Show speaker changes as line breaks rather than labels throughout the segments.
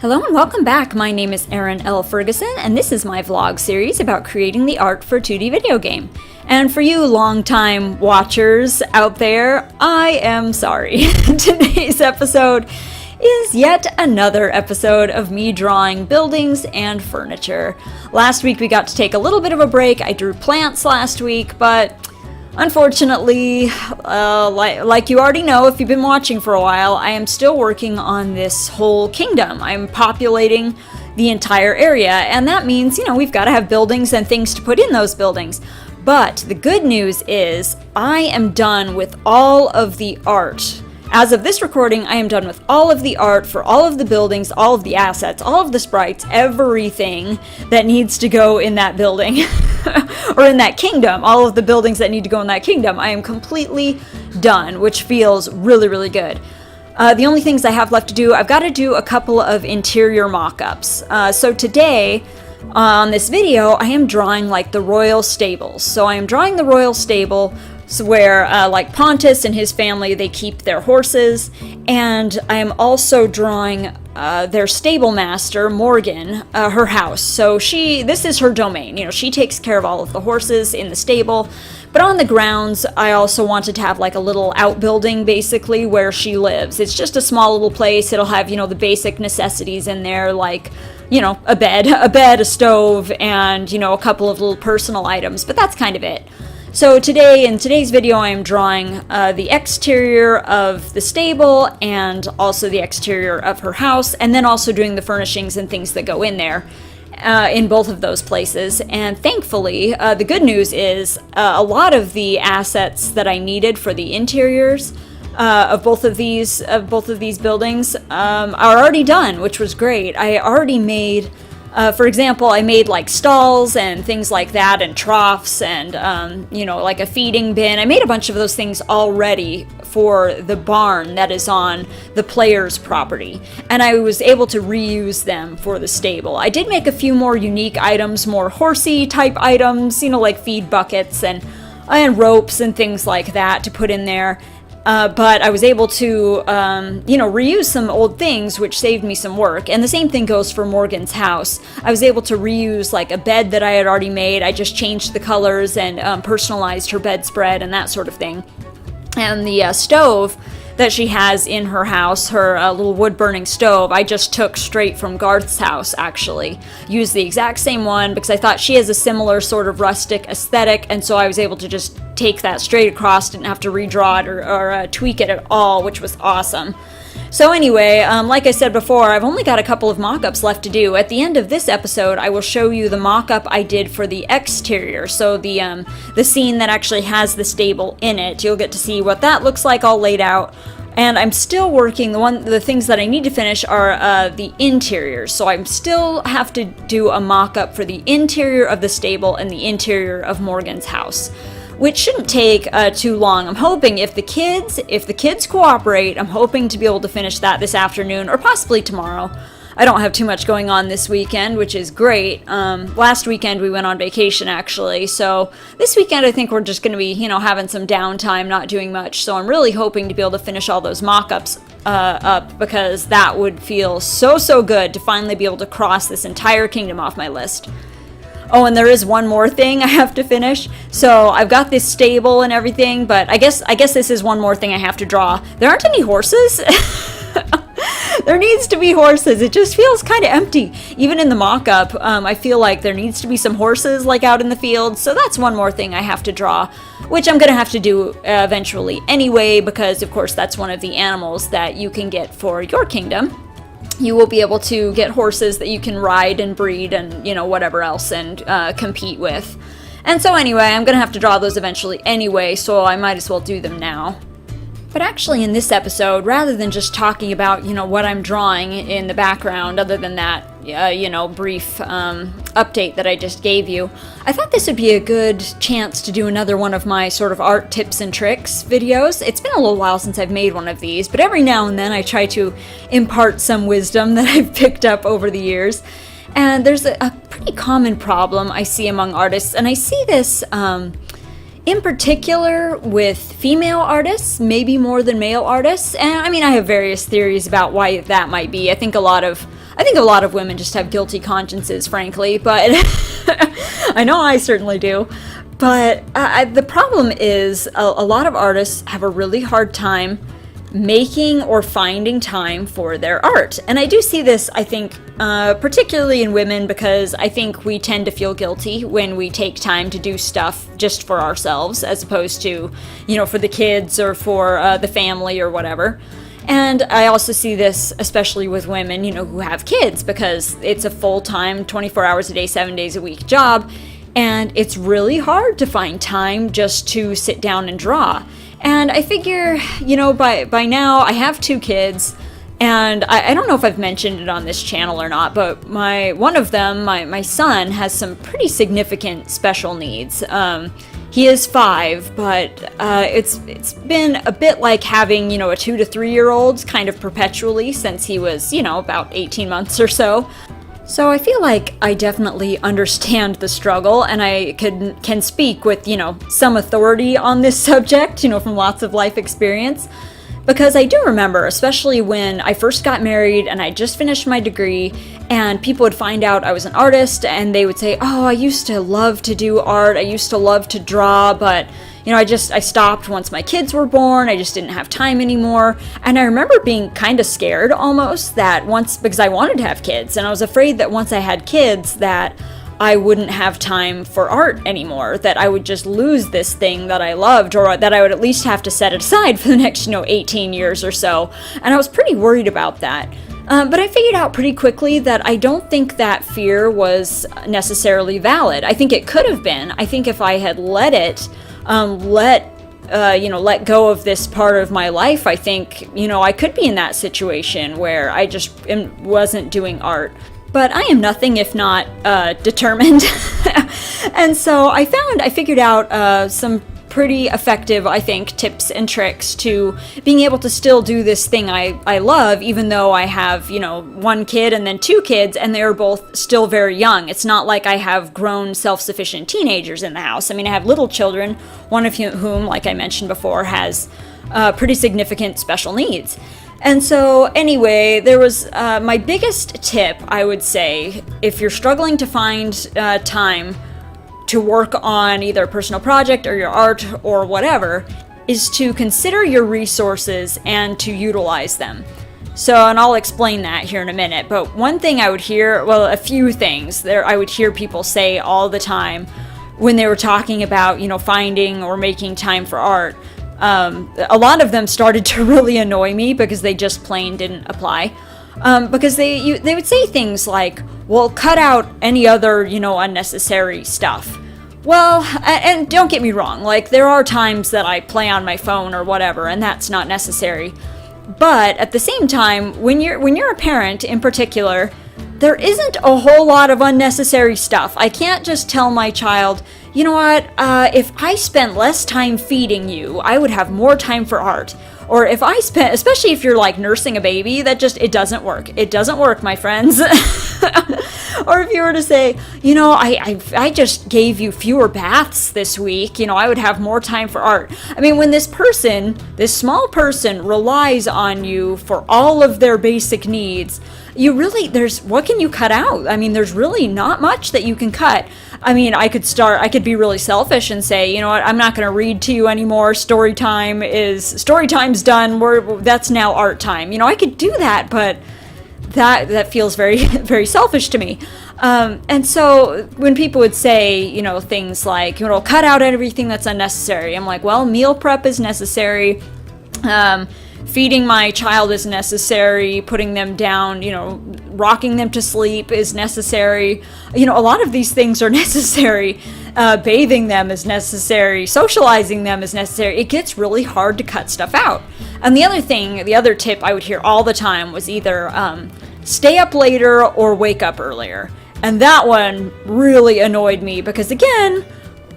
Hello and welcome back. My name is Erin Ferguson, and this is my vlog series about creating the art for a 2D video game. And for you longtime watchers out there, I am sorry. Today's episode is yet another episode of me drawing buildings and furniture. Last week we got to take a little bit of a break. I drew plants last week, but unfortunately, like you already know if you've been watching for a while, I am still working on this whole kingdom. I'm populating the entire area, and that means, we've got to have buildings and things to put in those buildings. But the good news is I am done with all of the art. As of this recording, I am done with all of the art for all of the buildings, all of the assets, all of the sprites, everything that needs to go in that building. Or in that kingdom, all of the buildings that need to go in that kingdom. I am completely done, which feels really, really good. The only things I have left to do, I've got to do a couple of interior mock-ups. So today, on this video, I am drawing like the royal stables. So I am drawing the royal stable where like Pontus and his family, they keep their horses, and I am also drawing their stable master, Morgan, her house. So this is her domain. She takes care of all of the horses in the stable. But on the grounds, I also wanted to have like a little outbuilding, basically, where she lives. It's just a small little place. It'll have, the basic necessities in there, like, a bed, a stove, and, a couple of little personal items. But that's kind of it. So in today's video, I am drawing the exterior of the stable and also the exterior of her house, and then also doing the furnishings and things that go in there in both of those places. And thankfully, the good news is a lot of the assets that I needed for the interiors of both of these buildings are already done, which was great. I already made. For example, I made like stalls and things like that, and troughs, and like a feeding bin. I made a bunch of those things already for the barn that is on the player's property, and I was able to reuse them for the stable. I did make a few more unique items, more horsey type items, like feed buckets and ropes and things like that to put in there. But I was able to, reuse some old things, which saved me some work. And the same thing goes for Morgan's house. I was able to reuse like a bed that I had already made. I just changed the colors and personalized her bedspread and that sort of thing. And the stove that she has in her house, her little wood-burning stove, I just took straight from Garth's house, actually. Used the exact same one because I thought she has a similar sort of rustic aesthetic, and so I was able to just take that straight across, didn't have to redraw it or tweak it at all, which was awesome. So anyway, like I said before, I've only got a couple of mock-ups left to do. At the end of this episode, I will show you the mock-up I did for the exterior, so the scene that actually has the stable in it. You'll get to see what that looks like all laid out. And I'm still working, the things that I need to finish are the interiors. So I still have to do a mock-up for the interior of the stable and the interior of Morgan's house, which shouldn't take too long. I'm hoping if the kids cooperate, I'm hoping to be able to finish that this afternoon or possibly tomorrow. I don't have too much going on this weekend, which is great. Last weekend we went on vacation, actually, so this weekend I think we're just going to be, having some downtime, not doing much. So I'm really hoping to be able to finish all those mock-ups up, because that would feel so good to finally be able to cross this entire kingdom off my list. Oh, and there is one more thing I have to finish. So I've got this stable and everything, but I guess this is one more thing I have to draw. There aren't any horses. There needs to be horses. It just feels kind of empty. Even in the mock-up, I feel like there needs to be some horses like out in the field. So that's one more thing I have to draw, which I'm going to have to do eventually anyway, because of course that's one of the animals that you can get for your kingdom. You will be able to get horses that you can ride and breed and, whatever else, and compete with. And so anyway, I'm going to have to draw those eventually anyway, so I might as well do them now. But actually in this episode, rather than just talking about, what I'm drawing in the background, other than that, brief update that I just gave you, I thought this would be a good chance to do another one of my sort of art tips and tricks videos. It's been a little while since I've made one of these, but every now and then I try to impart some wisdom that I've picked up over the years. And there's a pretty common problem I see among artists, and I see this in particular with female artists, maybe more than male artists. And I mean, I have various theories about why that might be. I think a lot of I think a lot of women just have guilty consciences, frankly, but I know I certainly do. But the problem is a lot of artists have a really hard time making or finding time for their art. And I do see this, I think, particularly in women, because I think we tend to feel guilty when we take time to do stuff just for ourselves, as opposed to, for the kids or for the family or whatever. And I also see this especially with women, who have kids, because it's a full-time, 24 hours a day, 7 days a week job. And it's really hard to find time just to sit down and draw. And I figure, by now I have 2 kids, and I don't know if I've mentioned it on this channel or not, but one of them, my son, has some pretty significant special needs. He is 5, but it's been a bit like having, a 2 to 3 year old kind of perpetually since he was, about 18 months or so. So I feel like I definitely understand the struggle, and I can speak with, some authority on this subject, from lots of life experience. Because I do remember, especially when I first got married and I just finished my degree, and people would find out I was an artist, and they would say, oh, I used to love to do art, I used to love to draw, but I stopped once my kids were born, I just didn't have time anymore. And I remember being kind of scared almost because I wanted to have kids, and I was afraid that once I had kids that I wouldn't have time for art anymore, that I would just lose this thing that I loved, or that I would at least have to set it aside for the next, 18 years or so. And I was pretty worried about that. But I figured out pretty quickly that I don't think that fear was necessarily valid. I think it could have been. I think if I had let go of this part of my life, I think, I could be in that situation where I just wasn't doing art. But I am nothing if not determined. And so I figured out some pretty effective, I think, tips and tricks to being able to still do this thing I love, even though I have, 1 kid and then 2 kids, and they're both still very young. It's not like I have grown, self-sufficient teenagers in the house. I mean, I have little children, one of whom, like I mentioned before, has pretty significant special needs. And so, anyway, there was my biggest tip, I would say, if you're struggling to find time to work on either a personal project or your art or whatever, is to consider your resources and to utilize them. So, and I'll explain that here in a minute, but one thing I would hear, a few things I would hear people say all the time when they were talking about, finding or making time for art. A lot of them started to really annoy me because they just plain didn't apply. Because they would say things like, well, cut out any other, unnecessary stuff. Well, and don't get me wrong, there are times that I play on my phone or whatever, and that's not necessary. But at the same time, when you're a parent in particular, there isn't a whole lot of unnecessary stuff. I can't just tell my child, you know what, if I spent less time feeding you, I would have more time for art. Or if I spent, especially if you're nursing a baby, it doesn't work. It doesn't work, my friends. Or if you were to say, I just gave you fewer baths this week, I would have more time for art. I mean, when this small person relies on you for all of their basic needs, what can you cut out? I mean, there's really not much that you can cut. I mean, I could be really selfish and say, you know what, I'm not going to read to you anymore. Story time's done. That's now art time. I could do that, but that feels very, very selfish to me. And so when people would say, things like, cut out everything that's unnecessary, I'm like, well, meal prep is necessary. Feeding my child is necessary, putting them down, rocking them to sleep is necessary. A lot of these things are necessary. Bathing them is necessary. Socializing them is necessary. It gets really hard to cut stuff out. And the other tip I would hear all the time was either stay up later or wake up earlier. And that one really annoyed me because, again,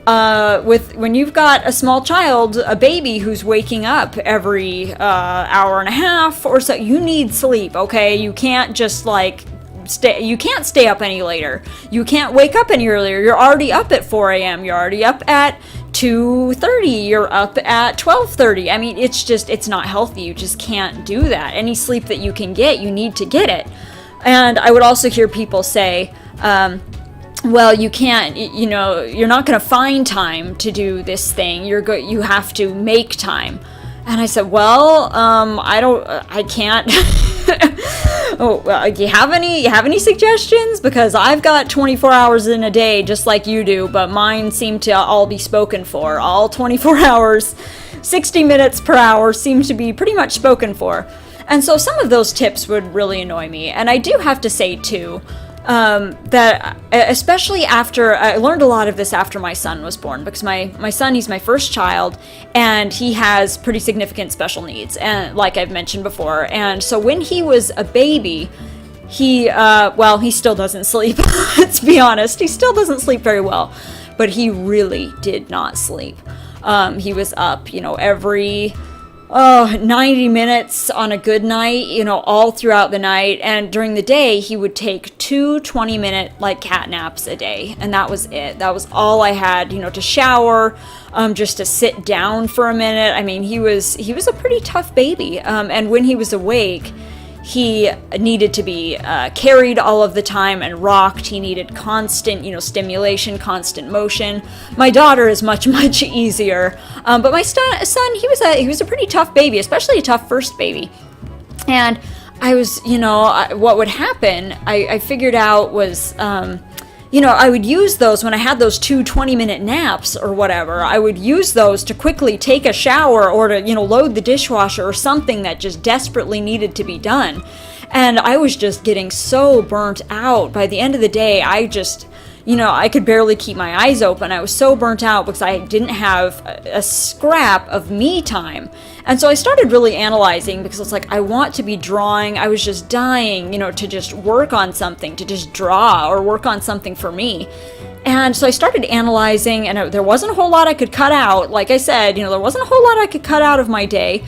when you've got a small child, a baby who's waking up every hour and a half or so, you need sleep, okay? You can't just you can't stay up any later. You can't wake up any earlier. You're already up at 4 a.m. You're already up at 2:30. You're up at 12:30. I mean, it's not healthy. You just can't do that. Any sleep that you can get, you need to get it. And I would also hear people say, well, you can't, you're not going to find time to do this thing. You have to make time. And I said, well, I can't. Oh, well, do you have any suggestions? Because I've got 24 hours in a day, just like you do, but mine seem to all be spoken for. All 24 hours, 60 minutes per hour seem to be pretty much spoken for. And so some of those tips would really annoy me. And I do have to say, too, that especially after, I learned a lot of this after my son was born, because my son, he's my first child, and he has pretty significant special needs, and like I've mentioned before. And so when he was a baby, he still doesn't sleep. Let's be honest, he still doesn't sleep very well, but he really did not sleep. He was up, every 90 minutes on a good night, all throughout the night. And during the day, he would take 2 20-minute cat naps a day. And that was it. That was all I had, to shower, just to sit down for a minute. I mean, he was a pretty tough baby. And when he was awake, he needed to be carried all of the time and rocked. He needed constant, stimulation, constant motion. My daughter is much, much easier. But my son, he was a pretty tough baby, especially a tough first baby. And I was, what would happen, I figured out was, I would use those when I had those 2 20-minute naps or whatever. I would use those to quickly take a shower or to, load the dishwasher or something that just desperately needed to be done. And I was just getting so burnt out. By the end of the day, I just, I could barely keep my eyes open. I was so burnt out because I didn't have a scrap of me time. And so I started really analyzing, because it's like, I want to be drawing. I was just dying, to just work on something, to just draw or work on something for me. And so I started analyzing, and there wasn't a whole lot I could cut out. Like I said, there wasn't a whole lot I could cut out of my day.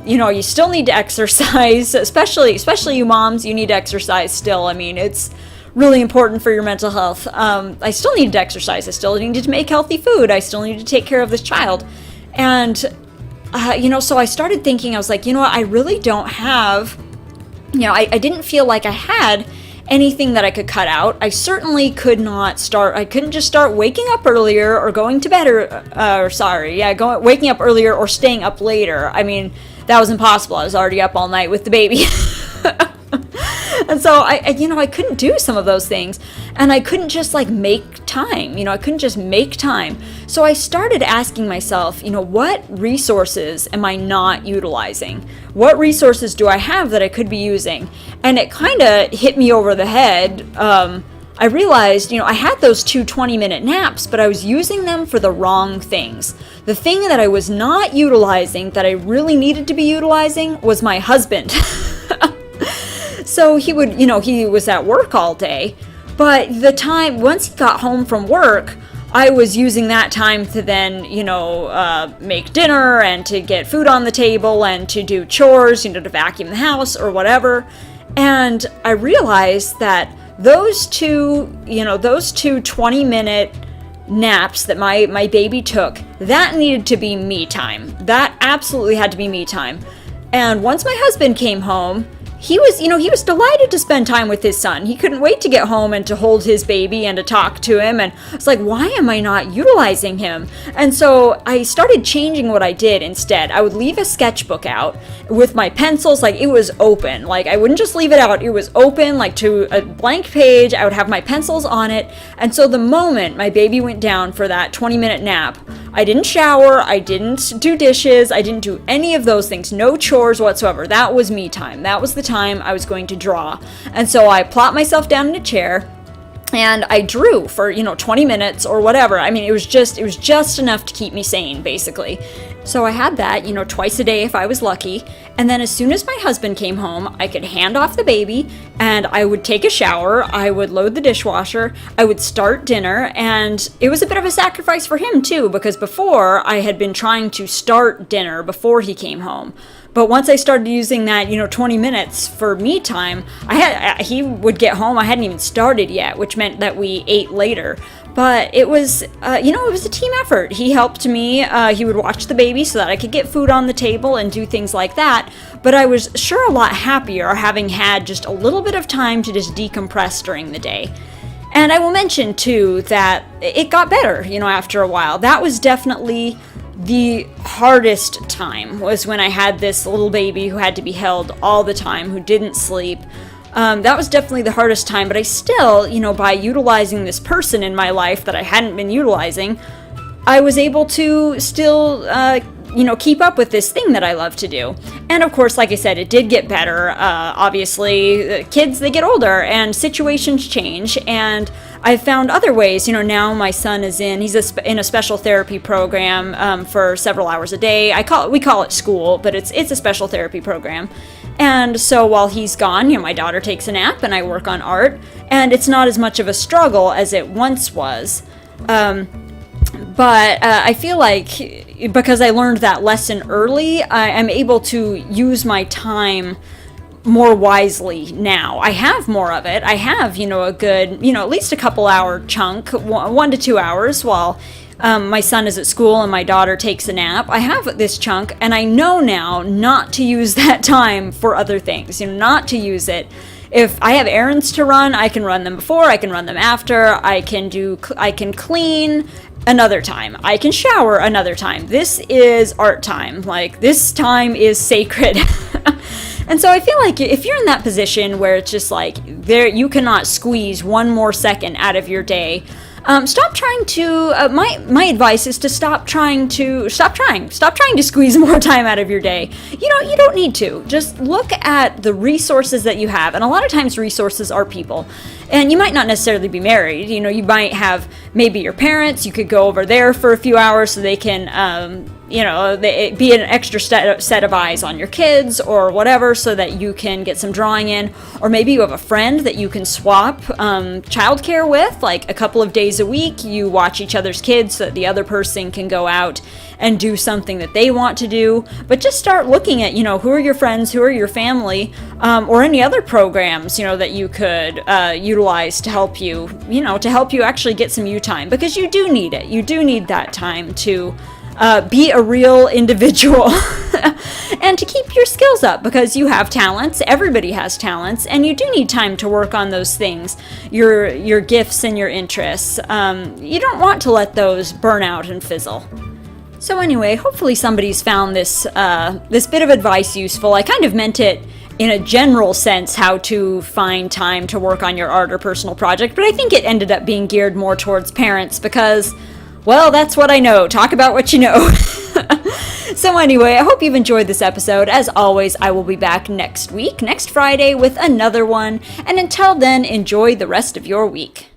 You still need to exercise, especially you moms, you need to exercise still. I mean, it's really important for your mental health. I still needed to exercise. I still needed to make healthy food. I still needed to take care of this child. And, so I started thinking, I was like, I really don't have, I didn't feel like I had anything that I could cut out. I certainly couldn't just start waking up earlier or going to bed waking up earlier or staying up later. I mean, that was impossible. I was already up all night with the baby. And so I couldn't do some of those things, and I couldn't just make time. I couldn't just make time. So I started asking myself, what resources am I not utilizing? What resources do I have that I could be using? And it kind of hit me over the head. I realized, I had those 2 20-minute naps, but I was using them for the wrong things. The thing that I was not utilizing, that I really needed to be utilizing, was my husband. So he would, he was at work all day, but once he got home from work, I was using that time to then, make dinner and to get food on the table and to do chores, to vacuum the house or whatever. And I realized that those two 20-minute naps that my baby took, that needed to be me time. That absolutely had to be me time. And once my husband came home, he was delighted to spend time with his son. He couldn't wait to get home and to hold his baby and to talk to him. And it's like, why am I not utilizing him? And so I started changing what I did instead. I would leave a sketchbook out with my pencils, it was open. I wouldn't just leave it out. It was open, to a blank page. I would have my pencils on it. And so the moment my baby went down for that 20-minute nap, I didn't shower, I didn't do dishes, I didn't do any of those things, no chores whatsoever. That was me time. That was the time I was going to draw. And so I plopped myself down in a chair and I drew for, 20 minutes or whatever. I mean, it was just enough to keep me sane, basically. So I had that, twice a day if I was lucky. And then as soon as my husband came home, I could hand off the baby and I would take a shower. I would load the dishwasher. I would start dinner. And it was a bit of a sacrifice for him too, because before I had been trying to start dinner before he came home. But once I started using that, 20 minutes for me time, he would get home. I hadn't even started yet, which meant that we ate later. But it was, it was a team effort. He helped me. He would watch the baby so that I could get food on the table and do things like that. But I was sure a lot happier having had just a little bit of time to just decompress during the day. And I will mention, too, that it got better, after a while. That was definitely the hardest time, was when I had this little baby who had to be held all the time, who didn't sleep. That was definitely the hardest time, but I still, by utilizing this person in my life that I hadn't been utilizing, I was able to still, keep up with this thing that I love to do. And of course, like I said, it did get better. Obviously, kids, they get older and situations change, and I've found other ways. Now my son is he's in a special therapy program for several hours a day. We call it school, but it's a special therapy program. And so while he's gone, my daughter takes a nap and I work on art, and it's not as much of a struggle as it once was. But I feel like because I learned that lesson early, I'm able to use my time more wisely now. I have more of it. I have, a good, at least a couple hour chunk, 1 to 2 hours while my son is at school and my daughter takes a nap. I have this chunk, and I know now not to use that time for other things, not to use it. If I have errands to run, I can run them before, I can run them after, I can clean another time, I can shower another time. This is art time. Like, this time is sacred. And so I feel like if you're in that position where it's just like you cannot squeeze one more second out of your day, stop trying to. My advice is to stop trying to squeeze more time out of your day. You don't need to. Just look at the resources that you have, and a lot of times resources are people. And you might not necessarily be married. You might have maybe your parents. You could go over there for a few hours so they can, be an extra set of eyes on your kids or whatever, so that you can get some drawing in. Or maybe you have a friend that you can swap childcare with, like a couple of days a week. You watch each other's kids so that the other person can go out and do something that they want to do. But just start looking at, who are your friends, who are your family, or any other programs, that you could utilize to help you, actually get some you time, because you do need it. You do need that time to be a real individual and to keep your skills up, because you have talents. Everybody has talents, and you do need time to work on those things, your gifts and your interests. You don't want to let those burn out and fizzle. So anyway, hopefully somebody's found this bit of advice useful. I kind of meant it in a general sense, how to find time to work on your art or personal project, but I think it ended up being geared more towards parents because, well, that's what I know. Talk about what you know. So anyway, I hope you've enjoyed this episode. As always, I will be back next Friday, with another one. And until then, enjoy the rest of your week.